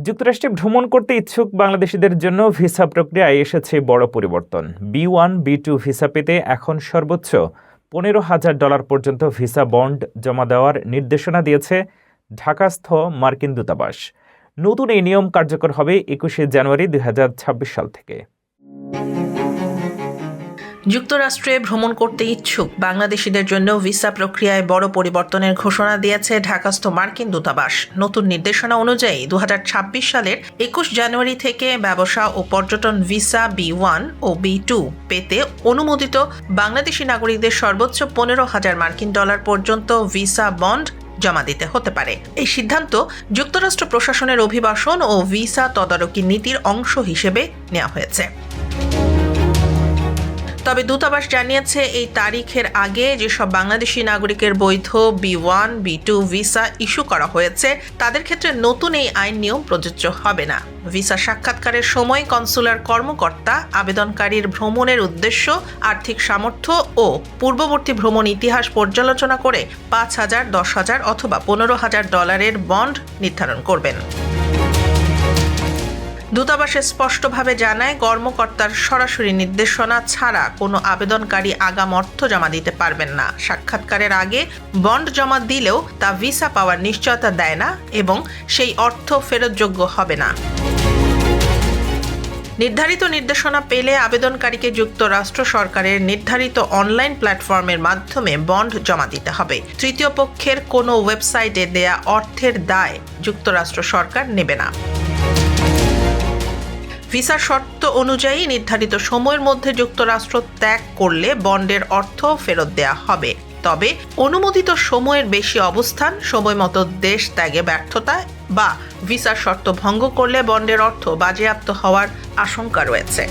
যুক্তরাষ্ট্রে ভ্রমণ করতে ইচ্ছুক বাংলাদেশিদের জন্য ভিসা প্রক্রিয়ায় এসেছে বড় পরিবর্তন। B1, B2 ভিসা পেতে এখন সর্বোচ্চ $15,000 পর্যন্ত ভিসা বন্ড জমা দেওয়ার নির্দেশনা দিয়েছে ঢাকাস্থ মার্কিন দূতাবাস। নতুন এই নিয়ম কার্যকর হবে 21শে জানুয়ারি 2026 সাল থেকে। যুক্তরাষ্ট্রে ভ্রমণ করতে ইচ্ছুক বাংলাদেশিদের জন্য ভিসা প্রক্রিয়ায় বড় পরিবর্তনের ঘোষণা দিয়েছে ঢাকাস্থ মার্কিন দূতাবাস। নতুন নির্দেশনা অনুযায়ী 2026 সালের 21 জানুয়ারি থেকে ব্যবসা ও পর্যটন ভিসা B1 ও B2 পেতে অনুমোদিত বাংলাদেশি নাগরিকদের সর্বোচ্চ $15,000 পর্যন্ত ভিসা বন্ড জমা দিতে হতে পারে। এই সিদ্ধান্ত যুক্তরাষ্ট্র প্রশাসনের অভিবাসন ও ভিসা তদারকি নীতির অংশ হিসেবে নেওয়া হয়েছে। তবে দূতাবাস জানিয়েছে এই তারিখের আগে যেসব বাংলাদেশি নাগরিকের বৈধ B1, B2 ভিসা ইস্যু করা হয়েছে তাদের ক্ষেত্রে নতুন এই আইন নিয়ম প্রযোজ্য হবে না। ভিসা সাক্ষাৎকারের সময় কনসুলার কর্মকর্তা আবেদনকারীর ভ্রমণের উদ্দেশ্য, আর্থিক সামর্থ্য ও পূর্ববর্তী ভ্রমণ ইতিহাস পর্যালোচনা করে $5,000, $10,000 অথবা $15,000 বন্ড নির্ধারণ করবেন। দূতাবাসে স্পষ্টভাবে জানায়, কর্মকর্তার সরাসরি নির্দেশনা ছাড়া কোনো আবেদনকারী আগাম অর্থ জমা দিতে পারবেন না। সাক্ষাৎকারের আগে বন্ড জমা দিলেও তা ভিসা পাওয়ার নিশ্চয়তা দেয় না এবং সেই অর্থ ফেরতযোগ্য হবে না। নির্ধারিত নির্দেশনা পেলে আবেদনকারীকে যুক্তরাষ্ট্র সরকারের নির্ধারিত অনলাইন প্ল্যাটফর্মের মাধ্যমে বন্ড জমা দিতে হবে। তৃতীয় পক্ষের কোনো ওয়েবসাইটে দেয়া অর্থের দায় যুক্তরাষ্ট্র সরকার নেবে না। ভিসার শর্ত অনুযায়ী নির্ধারিত সময়ের মধ্যে যুক্তরাষ্ট্র ত্যাগ করলে বন্ডের অর্থ ফেরত দেওয়া হবে। তবে অনুমোদিত সময়ের বেশি অবস্থান, সময়মতো দেশ ত্যাগে ব্যর্থতা বা ভিসার শর্ত ভঙ্গ করলে বন্ডের অর্থ বাজেয়াপ্ত হওয়ার আশঙ্কা রয়েছে।